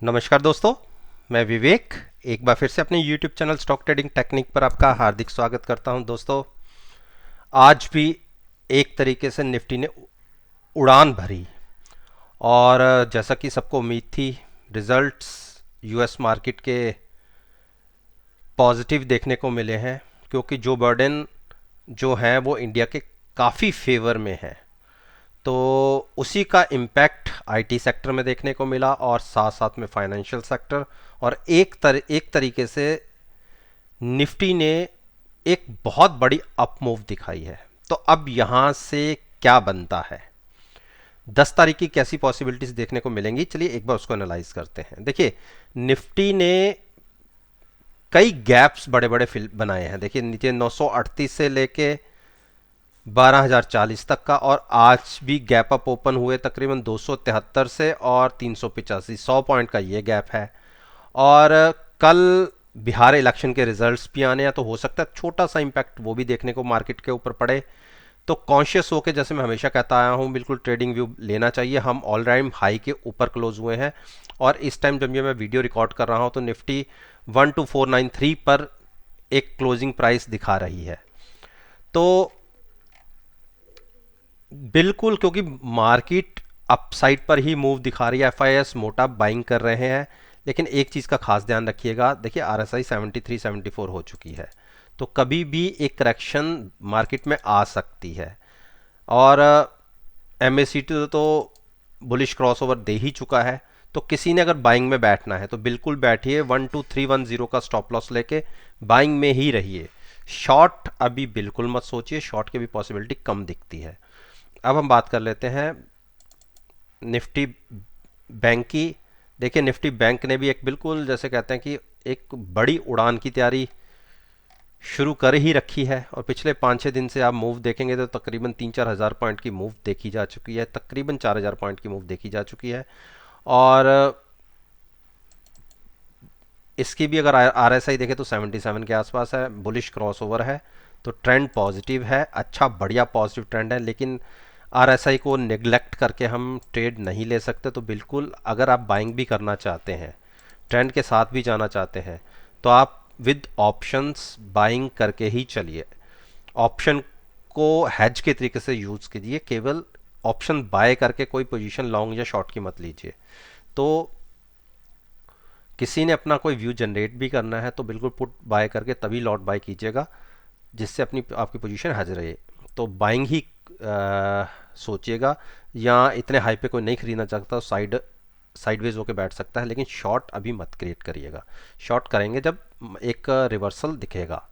नमस्कार दोस्तों, मैं विवेक एक बार फिर से अपने YouTube channel stock trading technique पर आपका हार्दिक स्वागत करता हूं। दोस्तों, आज भी एक तरीके से निफ्टी ने उड़ान भरी और जैसा कि सबको उम्मीद थी, रिजल्ट्स यूएस मार्केट के पॉजिटिव देखने को मिले हैं क्योंकि जो बर्डन जो है वो इंडिया के काफ़ी फेवर में है। तो उसी का इम्पैक्ट आईटी सेक्टर में देखने को मिला और साथ साथ में फाइनेंशियल सेक्टर। और एक तरीके से निफ्टी ने एक बहुत बड़ी अप मूव दिखाई है। तो अब यहाँ से क्या बनता है, 10 तारीख की कैसी पॉसिबिलिटीज देखने को मिलेंगी, चलिए एक बार उसको एनालाइज करते हैं। देखिए, निफ्टी ने कई गैप्स बड़े बड़े फिल बनाए हैं। देखिए, नीचे 938 से लेके 12,040 तक का, और आज भी गैप अप ओपन हुए तकरीबन 273 से और 385, 100 पॉइंट का ये गैप है। और कल बिहार इलेक्शन के रिजल्ट्स भी आने हैं, तो हो सकता है छोटा सा इंपैक्ट वो भी देखने को मार्केट के ऊपर पड़े। तो कॉन्शियस होके, जैसे मैं हमेशा कहता आया हूं, बिल्कुल ट्रेडिंग व्यू लेना चाहिए। हम ऑल टाइम हाई के ऊपर क्लोज हुए हैं और इस टाइम जब ये मैं वीडियो रिकॉर्ड कर रहा हूं तो निफ्टी 12493 पर एक क्लोजिंग प्राइस दिखा रही है। तो बिल्कुल, क्योंकि मार्केट अपसाइड पर ही मूव दिखा रही है, एफआईएस मोटा बाइंग कर रहे हैं। लेकिन एक चीज़ का खास ध्यान रखिएगा, देखिए आरएसआई 73 74 हो चुकी है, तो कभी भी एक करेक्शन मार्केट में आ सकती है। और एमएसीटी तो बुलिश क्रॉसओवर दे ही चुका है। तो किसी ने अगर बाइंग में बैठना है तो बिल्कुल बैठिए, 12310 का स्टॉप लॉस लेके बाइंग में ही रहिए। शॉर्ट अभी बिल्कुल मत सोचिए, शॉर्ट की भी पॉसिबिलिटी कम दिखती है। अब हम बात कर लेते हैं निफ्टी बैंक की। देखिए, निफ्टी बैंक ने भी एक बिल्कुल, जैसे कहते हैं कि एक बड़ी उड़ान की तैयारी शुरू कर ही रखी है। और पिछले 5-6 दिन से आप मूव देखेंगे तो तकरीबन 3-4 हज़ार पॉइंट की मूव देखी जा चुकी है, तकरीबन 4,000 पॉइंट की मूव देखी जा चुकी है। और इसकी भी अगर आरएसआई देखें तो 77 के आसपास है, बुलिश क्रॉसओवर है, तो ट्रेंड पॉजिटिव है, अच्छा बढ़िया पॉजिटिव ट्रेंड है। लेकिन आरएसआई को नेग्लेक्ट करके हम ट्रेड नहीं ले सकते। तो बिल्कुल, अगर आप बाइंग भी करना चाहते हैं, ट्रेंड के साथ भी जाना चाहते हैं, तो आप विद ऑप्शंस बाइंग करके ही चलिए। ऑप्शन को हैज के तरीके से यूज कीजिए, केवल ऑप्शन बाय करके कोई पोजीशन लॉन्ग या शॉर्ट की मत लीजिए। तो किसी ने अपना कोई व्यू जनरेट भी करना है तो बिल्कुल पुट बाय करके तभी लॉट बाय कीजिएगा, जिससे अपनी आपकी पोजीशन हैज रहे। तो बाइंग ही सोचिएगा, या इतने हाई पे कोई नहीं खरीदना चाहता, साइडवेज होके बैठ सकता है, लेकिन शॉर्ट अभी मत क्रिएट करिएगा। शॉर्ट करेंगे जब एक रिवर्सल दिखेगा।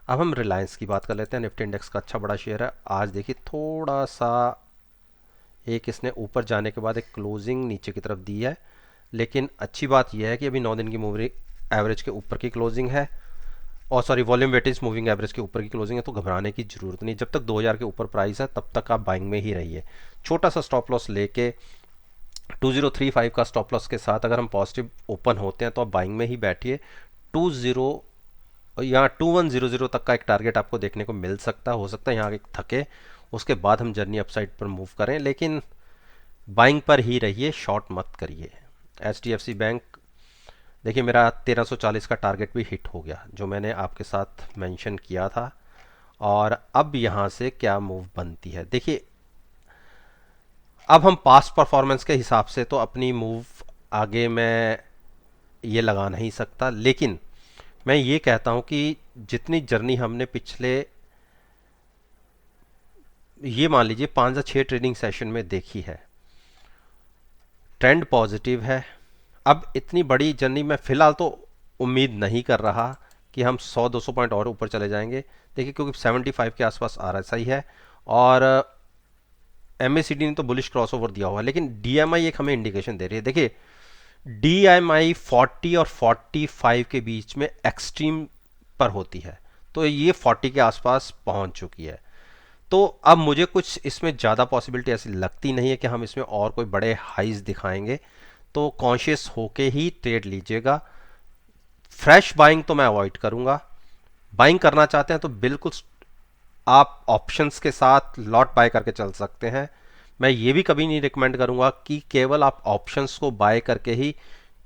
अब हम रिलायंस की बात कर लेते हैं। निफ्टी इंडेक्स का अच्छा बड़ा शेयर है। आज देखिए, थोड़ा सा एक इसने ऊपर जाने के बाद एक क्लोजिंग नीचे की तरफ दी है, लेकिन अच्छी बात यह है कि अभी 9 दिन की मूविंग एवरेज के ऊपर की क्लोजिंग है, और sorry, volume weightage moving average के ऊपर की क्लोजिंग है। तो घबराने की जरूरत नहीं, जब तक 2000 के ऊपर प्राइस है तब तक आप बाइंग में ही रहिए। छोटा सा स्टॉप लॉस लेके 2035 का स्टॉप लॉस के साथ अगर हम पॉजिटिव ओपन होते हैं तो आप बाइंग में ही बैठिए। 20 या 2100 तक का एक टारगेट आपको देखने को मिल सकता है। हो सकता है यहाँ एक थके, उसके बाद हम जर्नी अपसाइड पर मूव करें, लेकिन बाइंग पर ही रहिए, शॉर्ट मत करिए। एचडीएफसी बैंक, देखिए मेरा 1340 का टारगेट भी हिट हो गया, जो मैंने आपके साथ मेंशन किया था। और अब यहाँ से क्या मूव बनती है, देखिए अब हम पास्ट परफॉर्मेंस के हिसाब से तो अपनी मूव आगे मैं ये लगा नहीं सकता, लेकिन मैं ये कहता हूँ कि जितनी जर्नी हमने पिछले, ये मान लीजिए 5 या 6 ट्रेडिंग सेशन में देखी है, ट्रेंड पॉजिटिव है। अब इतनी बड़ी जर्नी में फिलहाल तो उम्मीद नहीं कर रहा कि हम 100-200 पॉइंट और ऊपर चले जाएंगे। देखिए, क्योंकि 75 के आसपास आरएसआई है और एमएसीडी ने तो बुलिश क्रॉसओवर दिया हुआ है, लेकिन डीएमआई एक हमें इंडिकेशन दे रही है। देखिए, डीएमआई 40 और 45 के बीच में एक्सट्रीम पर होती है, तो ये 40 के आसपास पहुंच चुकी है। तो अब मुझे कुछ इसमें ज़्यादा पॉसिबिलिटी ऐसी लगती नहीं है कि हम इसमें और कोई बड़े हाइज दिखाएंगे। तो कॉन्शियस होके ही ट्रेड लीजिएगा। फ्रेश बाइंग तो मैं अवॉइड करूंगा। बाइंग करना चाहते हैं तो बिल्कुल आप ऑप्शंस के साथ लॉट बाय करके चल सकते हैं। मैं ये भी कभी नहीं रिकमेंड करूंगा कि केवल आप ऑप्शंस को बाय करके ही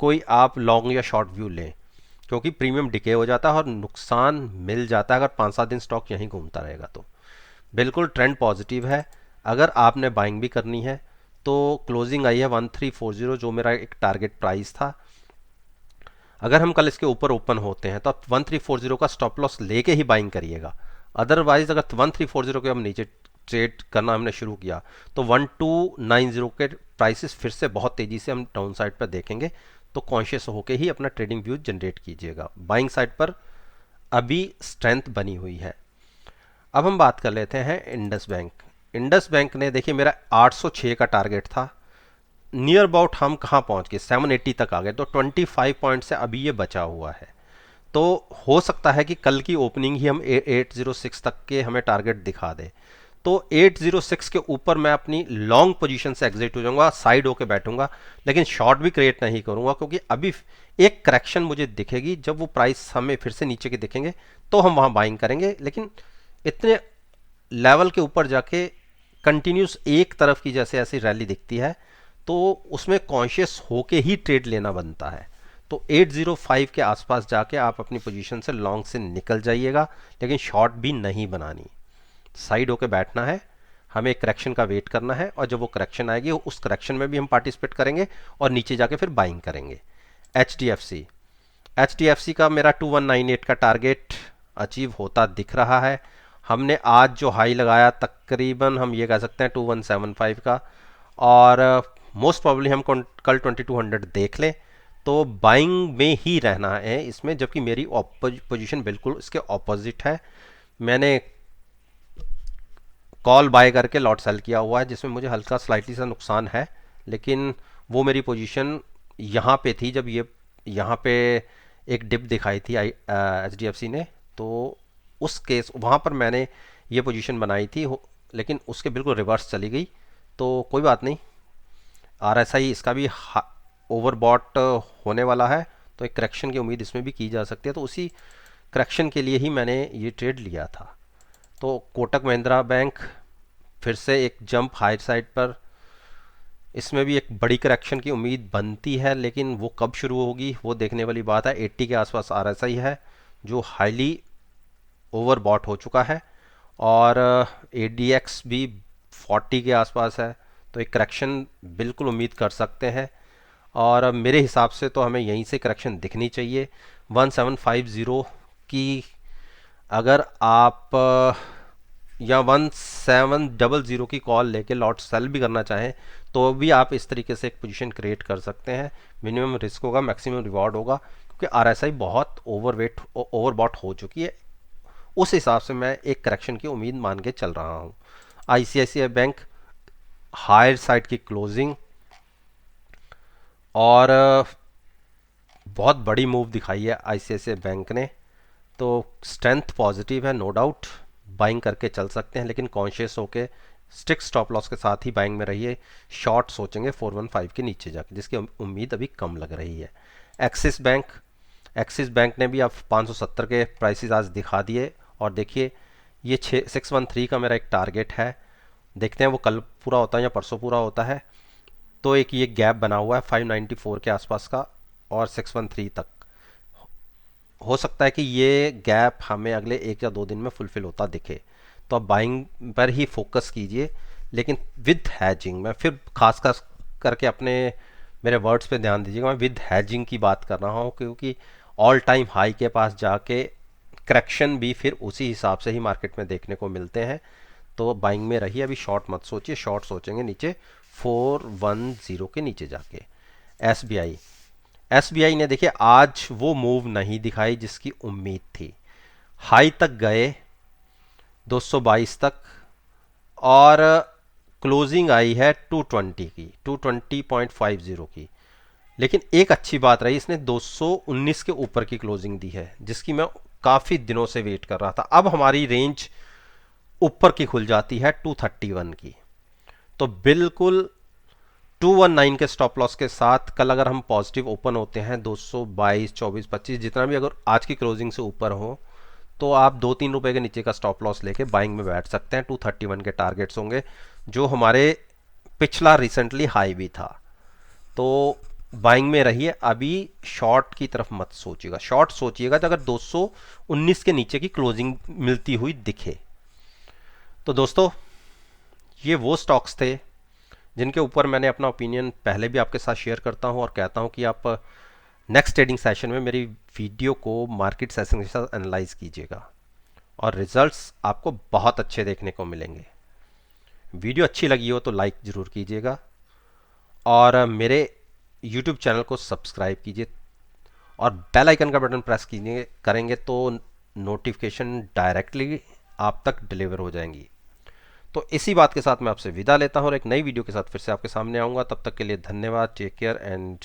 कोई आप लॉन्ग या शॉर्ट व्यू लें, क्योंकि प्रीमियम डिके हो जाता है और नुकसान मिल जाता है अगर 5-7 दिन स्टॉक यहीं घूमता रहेगा। तो बिल्कुल ट्रेंड पॉजिटिव है। अगर आपने बाइंग भी करनी है तो क्लोजिंग आई है 1340, जो मेरा एक टारगेट प्राइस था। अगर हम कल इसके ऊपर ओपन होते हैं तो आप 1340 का स्टॉप लॉस लेके ही बाइंग करिएगा। अदरवाइज अगर 1340 के हम नीचे ट्रेड करना हमने शुरू किया तो 1290 के प्राइसेस फिर से बहुत तेजी से हम डाउन साइड पर देखेंगे। तो कॉन्शियस होके ही अपना ट्रेडिंग व्यू जनरेट कीजिएगा। बाइंग साइड पर अभी स्ट्रेंथ बनी हुई है। अब हम बात कर लेते हैं इंडस बैंक। इंडस बैंक ने देखिए मेरा 806 का टारगेट था, नियर अबाउट हम कहाँ पहुँच गए, 780 तक आ गए। तो 25 पॉइंट से अभी ये बचा हुआ है। तो हो सकता है कि कल की ओपनिंग ही हम 806 तक के हमें टारगेट दिखा दे। तो 806 के ऊपर मैं अपनी लॉन्ग पोजीशन से एग्जिट हो जाऊंगा, साइड होके बैठूंगा, लेकिन शॉर्ट भी क्रिएट नहीं करूंगा, क्योंकि अभी एक करेक्शन मुझे दिखेगी। जब वो प्राइस हमें फिर से नीचे के दिखेंगे तो हम वहां बाइंग करेंगे। लेकिन इतने लेवल के ऊपर जाके कंटिन्यूस एक तरफ की जैसे ऐसी रैली दिखती है तो उसमें कॉन्शियस होके ही ट्रेड लेना बनता है। तो 805 के आसपास जाके आप अपनी पोजीशन से लॉन्ग से निकल जाइएगा, लेकिन शॉर्ट भी नहीं बनानी, साइड होके बैठना है। हमें करेक्शन का वेट करना है और जब वो करेक्शन आएगी उस करेक्शन में भी हम पार्टिसिपेट करेंगे और नीचे जाके फिर बाइंग करेंगे। एच डी एफ सी का मेरा 2198 का टारगेट अचीव होता दिख रहा है। हमने आज जो हाई लगाया तकरीबन हम ये कह सकते हैं 2175 का, और मोस्ट प्रॉब्ली हम कल 2200 देख लें। तो बाइंग में ही रहना है इसमें, जबकि मेरी पोजीशन बिल्कुल इसके ऑपोजिट है। मैंने कॉल बाय करके लॉट सेल किया हुआ है, जिसमें मुझे हल्का स्लाइटली सा नुकसान है, लेकिन वो मेरी पोजीशन यहाँ पे थी जब ये यहाँ पे एक डिप दिखाई थी एच डी एफ सी ने। तो उस केस वहाँ पर मैंने ये पोजीशन बनाई थी, लेकिन उसके बिल्कुल रिवर्स चली गई। तो कोई बात नहीं, आरएसआई इसका भी ओवरबॉट होने वाला है, तो एक करेक्शन की उम्मीद इसमें भी की जा सकती है। तो उसी करेक्शन के लिए ही मैंने ये ट्रेड लिया था। तो कोटक महिंद्रा बैंक फिर से एक जंप हाई साइड पर, इसमें भी एक बड़ी करेक्शन की उम्मीद बनती है, लेकिन वो कब शुरू होगी वो देखने वाली बात है। 80 के आसपास आरएसआई है जो हाईली ओवरबॉट हो चुका है, और एडीएक्स भी 40 के आसपास है। तो एक करेक्शन बिल्कुल उम्मीद कर सकते हैं, और मेरे हिसाब से तो हमें यहीं से करेक्शन दिखनी चाहिए। 1750 की अगर आप या 1700 की कॉल लेके लॉट सेल भी करना चाहें तो भी आप इस तरीके से एक पोजीशन क्रिएट कर सकते हैं। मिनिमम रिस्क होगा, मैक्सिमम रिवॉर्ड होगा, क्योंकि आरएसआई बहुत ओवरबॉट हो चुकी है। उस हिसाब से मैं एक करेक्शन की उम्मीद मान के चल रहा हूँ। आईसीआईसीआई बैंक हायर साइड की क्लोजिंग और बहुत बड़ी मूव दिखाई है आईसीआईसीआई बैंक ने। तो स्ट्रेंथ पॉजिटिव है, नो डाउट, बाइंग करके चल सकते हैं, लेकिन कॉन्शियस होके स्ट्रिक्ट स्टॉप लॉस के साथ ही बाइंग में रहिए। शॉर्ट सोचेंगे 415 के नीचे जाके, जिसकी उम्मीद अभी कम लग रही है। एक्सिस बैंक ने भी अब 570 के प्राइसेस आज दिखा दिए, और देखिए ये 613 का मेरा एक टारगेट है। देखते हैं वो कल पूरा होता है या परसों पूरा होता है। तो एक ये गैप बना हुआ है 594 के आसपास का और 613 तक। हो सकता है कि ये गैप हमें अगले 1 या 2 दिन में फुलफिल होता दिखे, तो आप बाइंग पर ही फोकस कीजिए, लेकिन विद हैजिंग। मैं फिर खास करके अपने मेरे वर्ड्स पे ध्यान दीजिएगा, मैं विद हैजिंग की बात कर रहा हूँ, क्योंकि ऑल टाइम हाई के पास जाके करेक्शन भी फिर उसी हिसाब से ही मार्केट में देखने को मिलते हैं। तो बाइंग में रहिए, अभी शॉर्ट मत सोचिए, शॉर्ट सोचेंगे नीचे 410 के नीचे जाके। एसबीआई ने देखिए आज वो मूव नहीं दिखाई जिसकी उम्मीद थी। हाई तक गए 222 तक, और क्लोजिंग आई है 220 की, 220.50 की। लेकिन एक अच्छी बात रही, इसने 219 के ऊपर की क्लोजिंग दी है, जिसकी मैं काफ़ी दिनों से वेट कर रहा था। अब हमारी रेंज ऊपर की खुल जाती है 231 की। तो बिल्कुल 219 के स्टॉप लॉस के साथ कल अगर हम पॉजिटिव ओपन होते हैं 222, 24, 25 जितना भी, अगर आज की क्लोजिंग से ऊपर हो, तो आप 2-3 रुपए के नीचे का स्टॉप लॉस लेके बाइंग में बैठ सकते हैं। 231 के टारगेट्स होंगे, जो हमारे पिछला रिसेंटली हाई भी था। तो बाइंग में रहिए, अभी शॉर्ट की तरफ मत सोचिएगा। शॉर्ट सोचिएगा तो अगर 219 के नीचे की क्लोजिंग मिलती हुई दिखे। तो दोस्तों, ये वो स्टॉक्स थे जिनके ऊपर मैंने अपना ओपिनियन पहले भी आपके साथ शेयर करता हूं और कहता हूं कि आप नेक्स्ट ट्रेडिंग सेशन में मेरी वीडियो को मार्केट सेशन के साथ एनालाइज कीजिएगा और रिजल्ट्स आपको बहुत अच्छे देखने को मिलेंगे। वीडियो अच्छी लगी हो तो लाइक ज़रूर कीजिएगा और मेरे यूट्यूब चैनल को सब्सक्राइब कीजिए और बेल आइकन का बटन प्रेस कीजिए, करेंगे तो नोटिफिकेशन डायरेक्टली आप तक डिलीवर हो जाएंगी। तो इसी बात के साथ मैं आपसे विदा लेता हूँ और एक नई वीडियो के साथ फिर से आपके सामने आऊँगा। तब तक के लिए धन्यवाद। Take care and